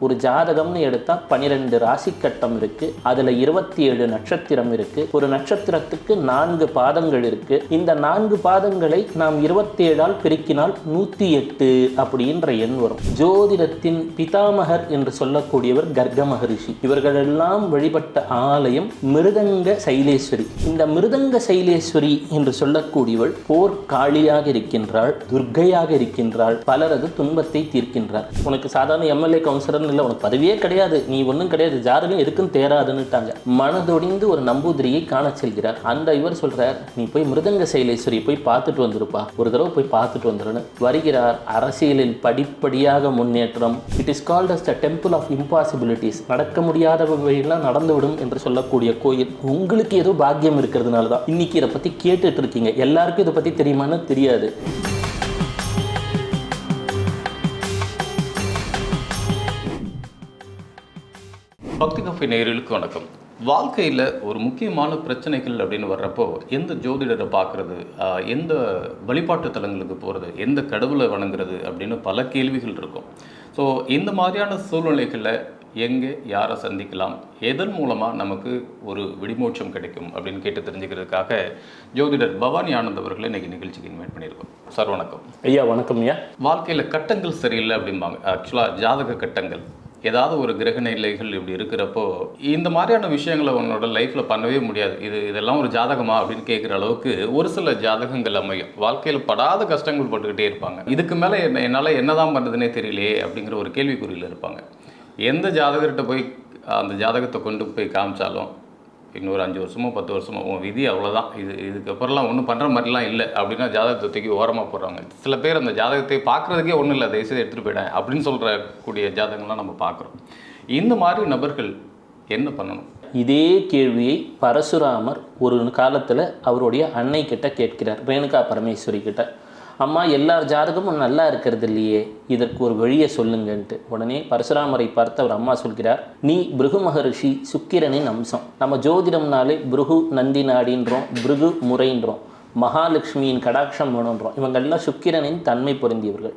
ஒரு ஜாதகம்னு எடுத்தா 12 ராசி கட்டம் இருக்கு. அதுல 27 நட்சத்திரம் இருக்கு. ஒரு நட்சத்திரத்துக்கு 4 பாதங்கள் இருக்கு. இந்த 4 பாதங்களை நாம் 27ஆல் பெருக்கினால் 108 அப்படின்ற எண் வரும். ஜோதிடத்தின் பிதாமகர் என்று சொல்லக்கூடியவர் கர்க மகரிஷி. இவர்களெல்லாம் வழிபட்ட ஆலயம் மிருதங்க சைலேஸ்வரி. இந்த மிருதங்க சைலேஸ்வரி என்று சொல்லக்கூடியவள் போர் காளியாக இருக்கின்றாள், துர்க்கையாக இருக்கின்றாள், பலரது துன்பத்தை தீர்க்கின்றார். உனக்கு சாதாரண எம்எல்ஏ கவுன்சிலர் இல்லை, உனக்கு பதவியே கிடையாது, நீ ஒன்றும் கிடையாது, ஜாதகம் எதுக்கும் தேராதுன்னுட்டாங்க. மனதொடிந்து ஒரு நம்பூதிரியை காண செல்கிறார். அந்த இவர் சொல்றார், நீ போய் மிருதங்க சைலேஸ்வரி போய் பார்த்துட்டு வந்துருப்பா, ஒரு தடவை போய் பார்த்துட்டு வந்துருன்னு வருகிறார். அரசியலில் படிப்படியாக முன்னேற்றம். It is called as the temple of impossibilities. நடக்க முடியாதவையெல்லாம் நடந்துவிடும் என்று சொல்லக்கூடிய கோயில். உங்களுக்கு ஏதோ பாக்கியம் இருக்கிறதுனால தான் இன்னைக்கு இதை பத்தி கேட்டுட்டு இருக்கீங்க. எல்லாருக்கும் இதை பத்தி தெரியுமான்னு தெரியாது. பக்தி கஃபே நேயர்களுக்கு வணக்கம். வாழ்க்கையில் ஒரு முக்கியமான பிரச்சனைகள் அப்படின்னு வர்றப்போ எந்த ஜோதிடரை பார்க்குறது, எந்த வழிபாட்டு தலங்களுக்கு போகிறது, எந்த கடவுளை வணங்குறது அப்படின்னு பல கேள்விகள் இருக்கும். ஸோ இந்த மாதிரியான சூழ்நிலைகளில் எங்கே யாரை சந்திக்கலாம், எதன் மூலமாக நமக்கு ஒரு விடிமோட்சம் கிடைக்கும் அப்படின்னு கேட்டு தெரிஞ்சுக்கிறதுக்காக ஜோதிடர் பவானி ஆனந்த் அவர்களை இன்றைக்கி நிகழ்ச்சிக்கு இன்வைட் பண்ணியிருக்கோம். சார் வணக்கம். ஐயா வணக்கம். ஐயா, வாழ்க்கையில் கட்டங்கள் சரியில்லை அப்படிம்பாங்க. ஆக்சுவலாக ஜாதக கட்டங்கள், ஏதாவது ஒரு கிரக நிலைகள் இப்படி இருக்கிறப்போ இந்த மாதிரியான விஷயங்களை உன்னோட லைஃப்பில் பண்ணவே முடியாது. இதெல்லாம் ஒரு ஜாதகமா அப்படின்னு கேட்குற அளவுக்கு ஒரு சில ஜாதகங்கள் அமையும். வாழ்க்கையில் படாத கஷ்டங்கள் போட்டுக்கிட்டே இருப்பாங்க. இதுக்கு மேலே என்னால் என்னதான் பண்ணுறதுனே தெரியலையே அப்படிங்கிற ஒரு கேள்விக்குறியில் இருப்பாங்க. எந்த ஜாதகர்கிட்ட போய் அந்த ஜாதகத்தை கொண்டு போய் காமிச்சாலும் இன்னொரு 5 வருஷமோ 10 வருஷமோ உன் விதி அவ்வளோதான், இதுக்கப்புறம்லாம் ஒன்றும் பண்ணுற மாதிரிலாம் இல்லை அப்படின்னா ஜாதகத்தை தூக்கி ஓரமாக போடுறாங்க. சில பேர் அந்த ஜாதகத்தை பார்க்குறதுக்கே ஒன்றும் இல்லை, தயவுசெய்து எடுத்துகிட்டு போயிட்டேன் அப்படின்னு சொல்கிறக்கூடிய ஜாதகங்கள்லாம் நம்ம பார்க்குறோம். இந்த மாதிரி நபர்கள் என்ன பண்ணணும்? இதே கேள்வியை பரசுராமர் ஒரு காலத்தில் அவருடைய அன்னை கிட்ட கேட்கிறார், ரேணுகா பரமேஸ்வரி கிட்ட. அம்மா, எல்லார் ஜாதகமும் நல்லா இருக்கிறது இல்லையே, இதற்கு ஒரு வழியை சொல்லுங்கன்ட்டு. உடனே பரசுராமரை பார்த்து அவர் அம்மா சொல்கிறார், நீ பிருகு மகரிஷி சுக்கிரனின் அம்சம். நம்ம ஜோதிடம்னாலே பிருகு நந்தி நாடின்றோம், பிருகு முறைன்றோம், மகாலட்சுமியின் கடாட்சம் வேணுன்றோம். இவங்கெல்லாம் சுக்கிரனின் தன்மை பொருந்தியவர்கள்.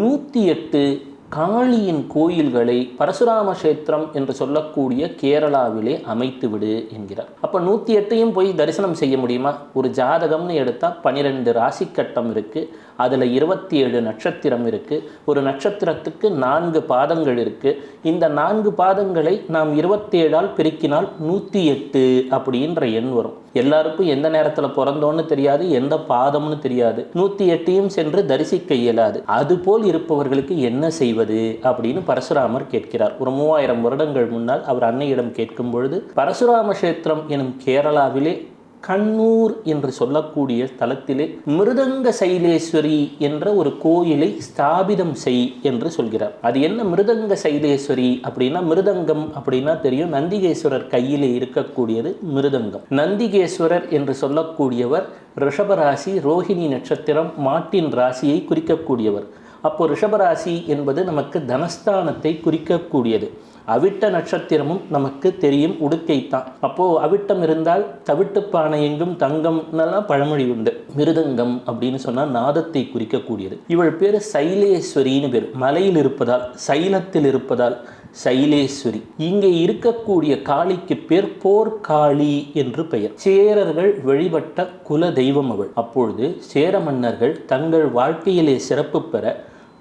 108 காளியின் கோயில்களை பரசுராம கஷேத்திரம் என்று சொல்லக்கூடிய கேரளாவிலே அமைத்து விடு என்கிறார். அப்போ 108ஐயும் போய் தரிசனம் செய்ய முடியுமா? ஒரு ஜாதகம்னு எடுத்தால் 12 ராசி கட்டம் இருக்குது. அதில் 27 நட்சத்திரம் இருக்குது. ஒரு நட்சத்திரத்துக்கு 4 பாதங்கள் இருக்குது. இந்த 4 பாதங்களை நாம் 27ஆல் பெருக்கினால் 108 அப்படின்ற எண் வரும். எல்லாருக்கும் எந்த நேரத்தில் பிறந்தோன்னு தெரியாது, எந்த பாதம்னு தெரியாது. 108ஐயும் சென்று தரிசிக்க இயலாது. அதுபோல் இருப்பவர்களுக்கு என்ன செய்வது அப்படின்னு பரசுராமர் கேட்கிறார். ஒரு 3000 வருடங்கள் முன்னால் அவர் அன்னையிடம் கேட்கும் பொழுது, பரசுராம கஷேத்திரம் எனும் கேரளாவிலே கண்ணூர் என்று சொல்லக்கூடிய தலத்திலே மிருதங்க சைலேஸ்வரி என்ற ஒரு கோயிலை ஸ்தாபிதம் செய் என்று சொல்கிறார். அது என்ன மிருதங்க சைலேஸ்வரி அப்படின்னா, மிருதங்கம் அப்படின்னா தெரியும், நந்திகேஸ்வரர் கையிலே இருக்கக்கூடியது மிருதங்கம். நந்திகேஸ்வரர் என்று சொல்லக்கூடியவர் ரிஷபராசி, ரோஹிணி நட்சத்திரம், மாட்டின் ராசியை குறிக்கக்கூடியவர். அப்போ ரிஷபராசி என்பது நமக்கு தனஸ்தானத்தை குறிக்கக்கூடியது. அவிட்ட நட்சத்திரமும் நமக்கு தெரியும், உடுக்கைத்தான். அப்போது அவிட்டம் இருந்தால் தவிட்டு பானை எங்கும் தங்கம்னெல்லாம் பழமொழி உண்டு. மிருதங்கம் அப்படின்னு சொன்னால் நாதத்தை குறிக்கக்கூடியது. இவள் பேர் சைலேஸ்வரின்னு பேர். மலையில் இருப்பதால், சைலத்தில் இருப்பதால் சைலேஸ்வரி. இங்கே இருக்கக்கூடிய காளிக்கு பேர் போர்க்காளி என்று பெயர். சேரர்கள் வழிபட்ட குல தெய்வம் அவள். அப்பொழுது சேர மன்னர்கள் தங்கள் வாழ்க்கையிலே சிறப்பு பெற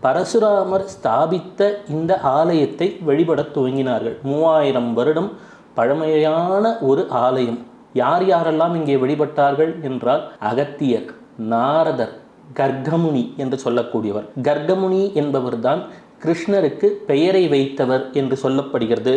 பரசுராமர் ஸ்தாபித்த இந்த ஆலயத்தை வழிபடத் துவங்கினார்கள். 3000 வருடம் பழமையான ஒரு ஆலயம். யார் யாரெல்லாம் இங்கே வழிபட்டார்கள் என்றால், அகத்தியர், நாரதர், கர்கமுனி என்று சொல்லக்கூடியவர். கர்கமுனி என்பவர்தான் கிருஷ்ணருக்கு பெயரை வைத்தவர் என்று சொல்லப்படுகிறது.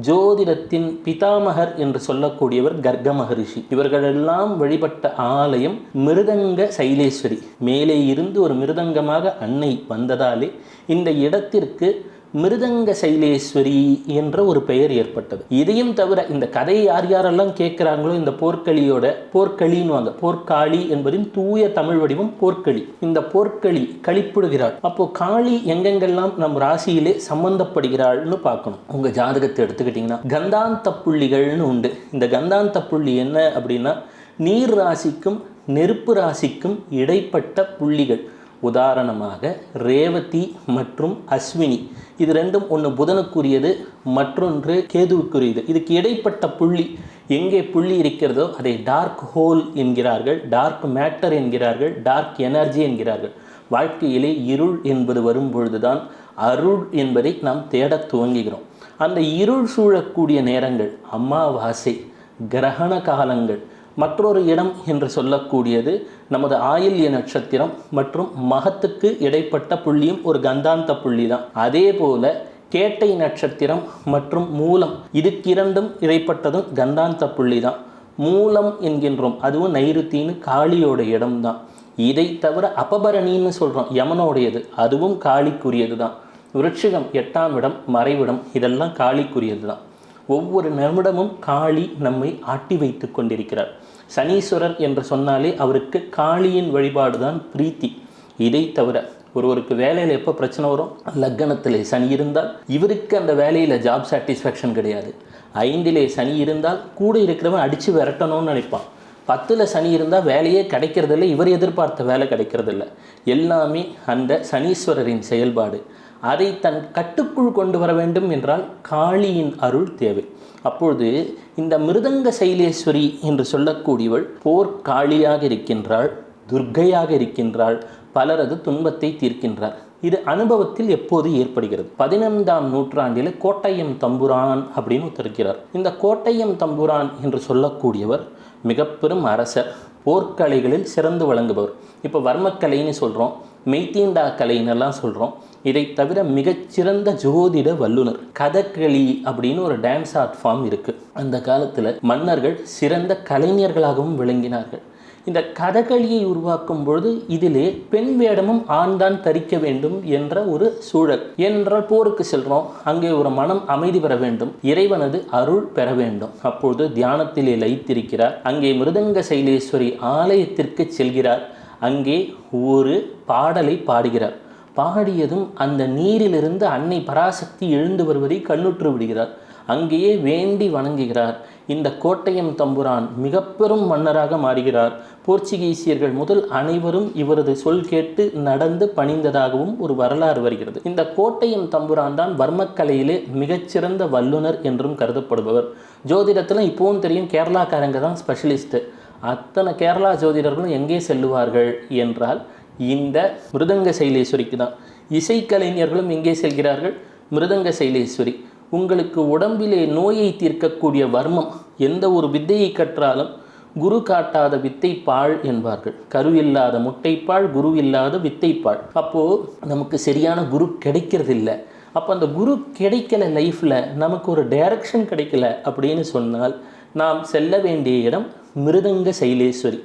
ஜோதிடத்தின் பிதாமகர் என்று சொல்லக்கூடியவர் கர்க மகரிஷி. இவர்களெல்லாம் வழிபட்ட ஆலயம் மிருதங்க சைலேஸ்வரி. மேலே இருந்து ஒரு மிருதங்கமாக அன்னை வந்ததாலே இந்த இடத்திற்கு மிருதங்க சைலேஸ்வரி என்ற ஒரு பெயர் ஏற்பட்டது. இதையும் தவிர இந்த கதையை யார் யாரெல்லாம் கேட்குறாங்களோ, இந்த போர்க்களின்னு போர்க்காளி என்பதின் தூய தமிழ் வடிவம் போர்க்களி. இந்த போர்க்களி களிப்பிடுகிறாள். அப்போ காளி எங்கெங்கெல்லாம் நம் ராசியிலே சம்பந்தப்படுகிறாள்னு பார்க்கணும். உங்க ஜாதகத்தை எடுத்துக்கிட்டிங்கன்னா கந்தாந்த புள்ளிகள்னு உண்டு. இந்த கந்தாந்த புள்ளி என்ன அப்படின்னா, நீர் ராசிக்கும் நெருப்பு ராசிக்கும் இடைப்பட்ட புள்ளிகள். உதாரணமாக ரேவதி மற்றும் அஸ்வினி, இது ரெண்டும் ஒன்று புதனுக்குரியது, மற்றொன்று கேதுவுக்குரியது. இதுக்கு இடைப்பட்ட புள்ளி எங்கே புள்ளி இருக்கிறதோ அதை டார்க் ஹோல் என்கிறார்கள், டார்க் மேட்டர் என்கிறார்கள், டார்க் எனர்ஜி என்கிறார்கள். வாழ்க்கையிலே இருள் என்பது வரும்பொழுதுதான் அருள் என்பதை நாம் தேடத் துவங்குகிறோம். அந்த இருள் சூழக்கூடிய நேரங்கள், அமாவாசை, கிரகண காலங்கள். மற்றொரு இடம் என்று சொல்லக்கூடியது நமது ஆயில்ய நட்சத்திரம் மற்றும் மகத்துக்கு இடைப்பட்ட புள்ளியும் ஒரு கந்தாந்த புள்ளி தான். அதே போல கேட்டை நட்சத்திரம் மற்றும் மூலம், இதுக்கு இரண்டும் இடைப்பட்டதும் கந்தாந்த புள்ளி தான். மூலம் என்கின்றோம், அதுவும் நைருத்தின்னு காளியோட இடம்தான். இதை தவிர அபபரணின்னு சொல்கிறோம், யமனோடையது, அதுவும் காளிக்குரியது தான். விருட்சிகம் 8ஆம் இடம் மறைவிடம், இதெல்லாம் காளிக்குரியது தான். ஒவ்வொரு நிமிடமும் காளி நம்மை ஆட்டி வைத்து கொண்டிருக்கிறார். சனீஸ்வரர் என்று சொன்னாலே அவருக்கு காளியின் வழிபாடு தான் பிரீத்தி. இதை தவிர ஒருவருக்கு வேலையில் எப்போ பிரச்சனை வரும், லக்னத்திலே சனி இருந்தால் இவருக்கு அந்த வேலையில் ஜாப் சாட்டிஸ்ஃபேக்ஷன் கிடையாது. 5லே சனி இருந்தால் கூட இருக்கிறவன் அடித்து விரட்டணும்னு நினைப்பான். 10ல் சனி இருந்தால் வேலையே கிடைக்கிறதில்ல, இவர் எதிர்பார்த்த வேலை கிடைக்கிறதில்ல. எல்லாமே அந்த சனீஸ்வரரின் செயல்பாடு. அதை தன் கட்டுக்குள் கொண்டு வர வேண்டும் என்றால் காளியின் அருள் தேவை. அப்பொழுது இந்த மிருதங்க சைலேஸ்வரி என்று சொல்லக்கூடியவள் போர்க்காளியாக இருக்கின்றாள், துர்க்கையாக இருக்கின்றாள், பலரது துன்பத்தை தீர்க்கின்றார். இது அனுபவத்தில் எப்போது ஏற்படுகிறது? 15ஆம் நூற்றாண்டில் கோட்டையம் தம்புரான் அப்படின்னு ஒருத்தருக்கிறார். இந்த கோட்டையம் தம்புரான் என்று சொல்லக்கூடியவர் மிக பெரும் அரசர், போர்க்கலைகளில் சிறந்து விளங்குபவர். இப்போ வர்மக்கலைன்னு சொல்கிறோம், மெய்த்தீண்டா கலைன்னெல்லாம் சொல்கிறோம். இதை தவிர மிகச்சிறந்த ஜோதிட வல்லுனர். கதகளி அப்படின்னு ஒரு டான்ஸ் ஆர்ட் ஃபார்ம் இருக்குது. அந்த காலத்தில் மன்னர்கள் சிறந்த கலைஞர்களாகவும் விளங்கினார்கள். இந்த கதகளியை உருவாக்கும் பொழுது இதிலே பெண் வேடமும் ஆண் தான் தரிக்க வேண்டும் என்ற ஒரு சூழல். என்றால் போருக்கு செல்கிறோம், அங்கே ஒரு மனம் அமைதி பெற வேண்டும், இறைவனது அருள் பெற வேண்டும். அப்பொழுது தியானத்திலே லயித்திருக்கிறார். அங்கே மிருதங்க சைலேஸ்வரி ஆலயத்திற்கு செல்கிறார். அங்கே ஒரு பாடலை பாடுகிறார். பாடியதும் அந்த நீரிலிருந்து அன்னை பராசக்தி எழுந்து வருவதை கண்ணுற்று விடுகிறார். அங்கேயே வேண்டி வணங்குகிறார். இந்த கோட்டையம் தம்புரான் மிக பெரும் மன்னராக மாறுகிறார். போர்ச்சுகீசியர்கள் முதல் அனைவரும் இவரது சொல் கேட்டு நடந்து பணிந்ததாகவும் ஒரு வரலாறு வருகிறது. இந்த கோட்டையம் தம்புரான் தான் வர்மக்கலையிலே மிகச்சிறந்த வல்லுனர் என்றும் கருதப்படுபவர். ஜோதிடத்தில் இப்போவும் தெரியும், கேரளாக்காரங்க தான் ஸ்பெஷலிஸ்ட்டு. அத்தனை கேரளா ஜோதிடர்களும் எங்கே செல்லுவார்கள் என்றால் இந்த மிருதங்க சைலேஸ்வரிக்கு தான். இசைக்கலைஞர்களும் எங்கே செல்கிறார்கள்? மிருதங்க சைலேஸ்வரி. உங்களுக்கு உடம்பிலே நோயை தீர்க்கக்கூடிய வர்மம், எந்த ஒரு வித்தையை கற்றாலும் குரு காட்டாத வித்தைப்பாழ் என்பார்கள். கரு இல்லாத முட்டைப்பாழ், குரு இல்லாத வித்தைப்பாழ். அப்போது நமக்கு சரியான குரு கிடைக்கிறதில்ல. அப்போ அந்த குரு கிடைக்கல, லைஃப்பில் நமக்கு ஒரு டைரக்ஷன் கிடைக்கல அப்படின்னு சொன்னால் நாம் செல்ல வேண்டிய இடம் மிருதங்க சைலேஸ்வரி.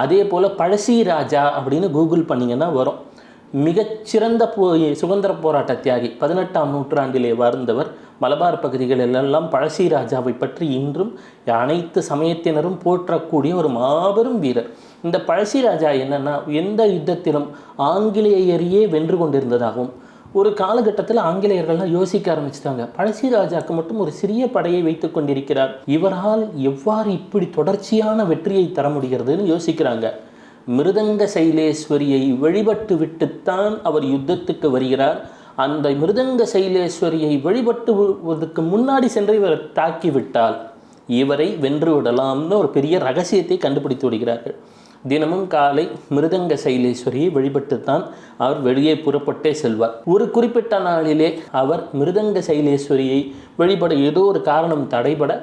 அதே போல் பழசி ராஜா அப்படின்னு கூகுள் பண்ணிங்கன்னா வரும். மிகச்சிறந்த சுதந்திர போராட்ட தியாகி, 18ஆம் நூற்றாண்டிலே வாழ்ந்தவர். மலபார் பகுதிகளெல்லாம் பழசி ராஜாவை பற்றி இன்றும் அனைத்து சமயத்தினரும் போற்றக்கூடிய ஒரு மாபெரும் வீரர். இந்த பழசி ராஜா என்னென்னா, எந்த யுத்தத்திலும் ஆங்கிலேயரையே வென்று கொண்டிருந்ததாகவும், ஒரு காலகட்டத்தில் ஆங்கிலேயர்கள்லாம் யோசிக்க ஆரம்பிச்சிட்டாங்க, பழசி ராஜாவுக்கு மட்டும் ஒரு சிறிய படையை வைத்து கொண்டிருக்கிறார், இவரால் எவ்வாறு இப்படி தொடர்ச்சியான வெற்றியை தர முடிகிறதுன்னு யோசிக்கிறாங்க. மிருதங்க சைலேஸ்வரியை வழிபட்டு விட்டுத்தான் அவர் யுத்தத்துக்கு வருகிறார். அந்த மிருதங்க சைலேஸ்வரியை வழிபட்டுவதற்கு முன்னாடி சென்று இவர் தாக்கிவிட்டால் இவரை வென்று விடலாம்னு ஒரு பெரிய ரகசியத்தை கண்டுபிடித்து விடுகிறார்கள். தினமும் காலை மிருதங்க சைலேஸ்வரியை வழிபட்டுத்தான் அவர் வெளியே புறப்பட்டே செல்வார். ஒரு குறிப்பிட்ட நாளிலே அவர் மிருதங்க சைலேஸ்வரியை வழிபட ஏதோ ஒரு காரணம் தடைபட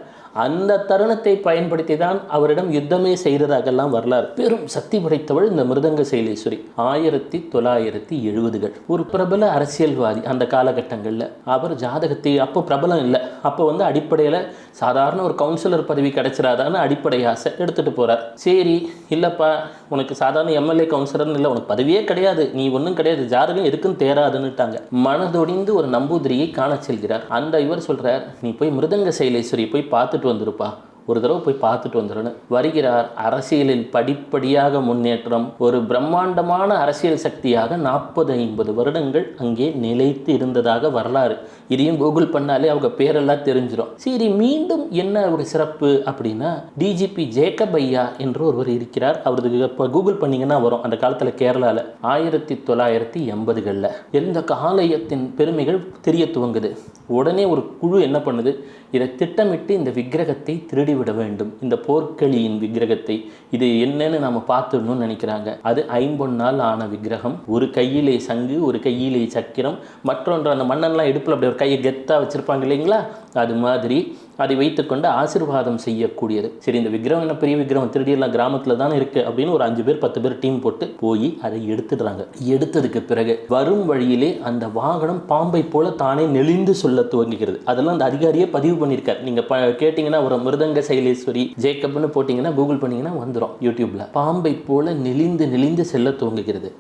அந்த தருணத்தை பயன்படுத்தி தான் அவரிடம் யுத்தமே செய்ததாகலாம் வரலாறு. பெரும் சக்தி படைத்தவள் இந்த மிருதங்க சைலேஸ்வரி. 1970கள் ஒரு பிரபல அரசியல்வாதி. அந்த காலகட்டங்களில் அவர் ஜாதகத்தை, அப்போ பிரபலம் இல்லை, அப்போ அடிப்படையில் சாதாரண ஒரு கவுன்சிலர் பதவி கிடைச்சிடாதான்னு அடிப்படை ஆசை எடுத்துகிட்டு போகிறார். சரி, இல்லைப்பா உனக்கு சாதாரண எம்எல்ஏ கவுன்சிலர்னு இல்லை, உனக்கு பதவியே கிடையாது, நீ ஒன்றும் கிடையாது, ஜாதகம் எதுக்குன்னு தேராதுன்னுட்டாங்க. மனதொடிந்து ஒரு நம்பூதிரியை காண செல்கிறார். அந்த இவர் சொல்கிறார், நீ போய் மிருதங்க சைலேஸ்வரியை போய் பார்த்துட்டு வந்துருப்பா, ஒரு தடவை போய் பார்த்துட்டு வந்துடணும். வருகிறார். அரசியலில் படிப்படியாக முன்னேற்றம், ஒரு பிரம்மாண்டமான அரசியல் சக்தியாக 40-50 வருடங்கள் அங்கே நிலைத்து இருந்ததாக வரலாறு. இதையும் கூகுள் பண்ணாலே அவங்க பேரெல்லாம் தெரிஞ்சிடும். சரி, மீண்டும் என்ன ஒரு சிறப்பு அப்படின்னா, டிஜிபி ஜேக்கப் ஐயா என்று ஒருவர் இருக்கிறார். அவருக்கு இப்போ கூகுள் பண்ணிங்கன்னா வரும். அந்த காலத்தில் கேரளாவில் 1980களில் இந்த ஆலயத்தின் பெருமைகள் தெரிய துவங்குது. உடனே ஒரு குழு என்ன பண்ணுது, இதை திட்டமிட்டு இந்த விக்கிரகத்தை திருடிவிட வேண்டும், இந்த போர்க்களியின் விக்கிரகத்தை, இது என்னன்னு நாம் பார்த்துடணும்னு நினைக்கிறாங்க. அது ஐம்பொன்னால் ஆன விக்கிரகம். ஒரு கையிலே சங்கு, ஒரு கையிலே சக்கிரம், மற்றொன்று அந்த மன்னன்லாம் இடுப்பில் அப்படி ஒரு கையை கெத்தாக வச்சுருப்பாங்க இல்லைங்களா, அது மாதிரி அதை வைத்துக்கொண்டு ஆசீர்வாதம் செய்யக்கூடியது. சரி, இந்த விக்கிரகம் என்ன பெரிய விக்கிரகம், திருடியெல்லாம் கிராமத்தில் தானே இருக்குது அப்படின்னு ஒரு 5 பேர் 10 பேர் டீம் போட்டு போய் அதை எடுத்துடுறாங்க. எடுத்ததுக்கு பிறகு வரும் வழியிலே அந்த வாகனம் பாம்பை போல தானே நெளிந்து சொல்ல துவங்குகிறது. அதெல்லாம் அந்த அதிகாரியே பதிவு பண்ணியிருக்கார். நீங்கள் கேட்டிங்கன்னா ஒரு மிருதங்க சைலேஸ்வரி ஜேக்கப்னு போட்டிங்கன்னா கூகுள் பண்ணிங்கன்னா வந்துடும் யூடியூப்பில். பாம்பை போல நெளிந்து நெளிந்து செல்ல துவங்குகிறது.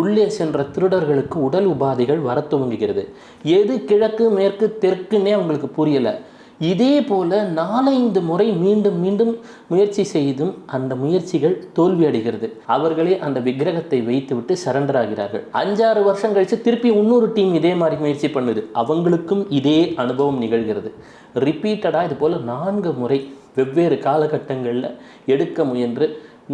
உள்ளே சென்ற திருடர்களுக்கு உடல் உபாதைகள் வர துவங்குகிறது. எது கிழக்கு மேற்கு தெற்குன்னே அவங்களுக்கு புரியலை. இதே போல 4-5 முறை மீண்டும் மீண்டும் முயற்சி செய்தும் அந்த முயற்சிகள் தோல்வியடைகிறது. அவர்களே அந்த விக்கிரகத்தை வைத்துவிட்டு சரண்டர் ஆகிறார்கள். 5-6 வருஷம் கழித்து திருப்பி இன்னொரு டீம் இதே மாதிரி முயற்சி பண்ணுது. அவங்களுக்கும் இதே அனுபவம் நிகழ்கிறது. ரிப்பீட்டடாக இது போல் 4 முறை வெவ்வேறு காலகட்டங்களில் எடுக்க முயன்று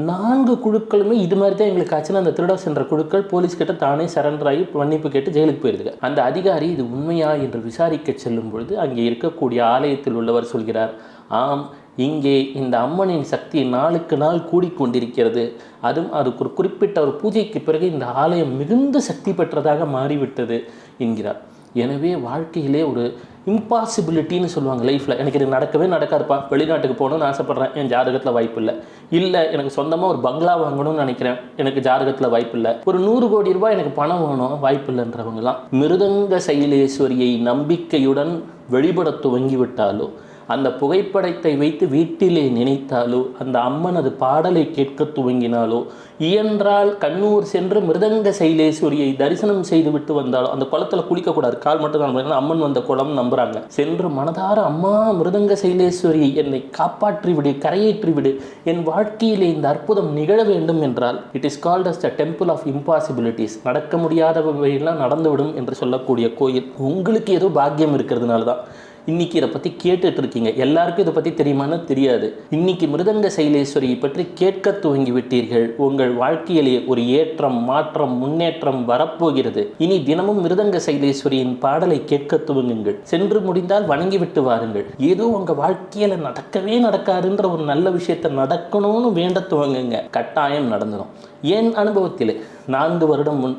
4 குழுக்களுமே இது மாதிரி தான் எங்களுக்கு ஆச்சுன்னா, அந்த திருட சென்ற குழுக்கள் போலீஸ்கிட்ட தானே சரண்டர் ஆகி மன்னிப்பு கேட்டு ஜெயிலுக்கு போயிருது. அந்த அதிகாரி இது உண்மையா என்று விசாரிக்க செல்லும் பொழுது அங்கே இருக்கக்கூடிய ஆலயத்தில் உள்ளவர் சொல்கிறார், ஆம், இங்கே இந்த அம்மனின் சக்தி நாளுக்கு நாள் கூடிக்கொண்டிருக்கிறது. அதுவும் அதுக்கு ஒரு குறிப்பிட்ட ஒரு பூஜைக்கு பிறகு இந்த ஆலயம் மிகுந்த சக்தி பெற்றதாக மாறிவிட்டது என்கிறார். எனவே வாழ்க்கையிலே ஒரு இம்பாசிபிலிட்டின்னு சொல்லுவாங்க லைஃப்பில், எனக்கு இது நடக்கவே நடக்காதுப்பா, வெளிநாட்டுக்கு போகணும்னு ஆசைப்பட்றேன், என் ஜாதகத்தில் வாய்ப்பு இல்லை. இல்லை, எனக்கு சொந்தமாக ஒரு பங்களா வாங்கணும்னு நினைக்கிறேன், எனக்கு ஜாதகத்தில் வாய்ப்பு இல்லை. ஒரு 100 கோடி ரூபாய் எனக்கு பணம் வேணும், வாய்ப்பு இல்லைன்றவங்களாம் மிருதங்க சைலேஸ்வரியை நம்பிக்கையுடன் வழிபட துவங்கிவிட்டாலோ, அந்த புகைப்படத்தை வைத்து வீட்டிலே நினைத்தாலோ, அந்த அம்மனது பாடலை கேட்க துவங்கினாலோ, இயன்றால் கண்ணூர் சென்று மிருதங்க சைலேஸ்வரியை தரிசனம் செய்து விட்டு வந்தாலோ, அந்த குளத்தில் குளிக்கக்கூடாது, கால் மட்டும் தான், அம்மன் வந்த குளம் நம்புகிறாங்க. சென்று மனதார அம்மா மிருதங்க சைலேஸ்வரி என்னை காப்பாற்றி விடு, கரையேற்றி விடு, என் வாழ்க்கையிலே இந்த அற்புதம் நிகழ வேண்டும் என்றால் it is called as the temple of impossibilities. நடக்க முடியாதவையெல்லாம் நடந்துவிடும் என்று சொல்லக்கூடிய கோயில். உங்களுக்கு ஏதோ பாக்கியம் இருக்கிறதுனால தான் இன்றைக்கி இதை பற்றி கேட்டுட்டு இருக்கீங்க. எல்லாருக்கும் இதை பற்றி தெரியுமான்னு தெரியாது. இன்றைக்கி மிருதங்க சைலேஸ்வரியை பற்றி கேட்க துவங்கி விட்டீர்கள். உங்கள் வாழ்க்கையிலே ஒரு ஏற்றம், மாற்றம், முன்னேற்றம் வரப்போகிறது. இனி தினமும் மிருதங்க சைலேஸ்வரியின் பாடலை கேட்க துவங்குங்கள். சென்று முடிந்தால் வணங்கிவிட்டு வாருங்கள். ஏதோ உங்கள் வாழ்க்கையில் நடக்கவே நடக்காதுன்ற ஒரு நல்ல விஷயத்தை நடக்கணும்னு வேண்ட துவங்குங்க. கட்டாயம் நடந்துடும். என் அனுபவத்தில் 4 வருடம் முன்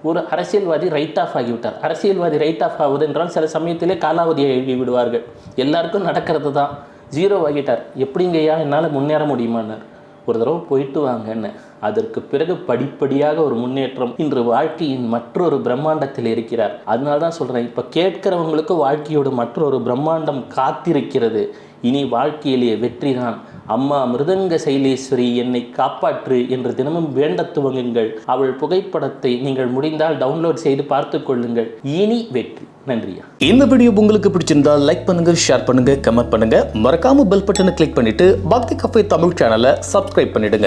ஒரு அரசியல்வாதி ரைட் ஆஃப் ஆகிவிட்டார். அரசியல்வாதி ரைட் ஆஃப் ஆகுது என்றால் சில சமயத்திலே காலாவதியை எழுதி விடுவார்கள். எல்லாருக்கும் நடக்கிறது தான். 0 ஆகிட்டார். எப்படிங்கய்யா என்னால் முன்னேற முடியுமான்னார். ஒரு தடவை போயிட்டு வாங்கன்னு. அதற்கு பிறகு படிப்படியாக ஒரு முன்னேற்றம். இன்று வாழ்க்கையின் மற்றொரு பிரம்மாண்டத்தில் இருக்கிறார். அதனால தான் சொல்கிறேன், இப்போ கேட்கிறவங்களுக்கு வாழ்க்கையோட மற்றொரு பிரம்மாண்டம் காத்திருக்கிறது. இனி வாழ்க்கையிலேயே வெற்றிதான். அம்மா மிருதங்க சைலேஸ்வரி என்னை காப்பாற்று என்று தினமும் வேண்ட துவங்குங்கள். அவள் புகைப்படத்தை நீங்கள் முடிந்தால் டவுன்லோட் செய்து பார்த்து கொள்ளுங்கள். இனி வெற்றி. நன்றியா. இந்த வீடியோ உங்களுக்கு பிடிச்சிருந்தா லைக் பண்ணுங்க, ஷேர் பண்ணுங்க, கமெண்ட் பண்ணுங்க. மறக்காம பெல் பட்டனை கிளிக் பண்ணிட்டு பக்தி கஃபே தமிழ் சேனலை சப்ஸ்கிரைப் பண்ணிடுங்க.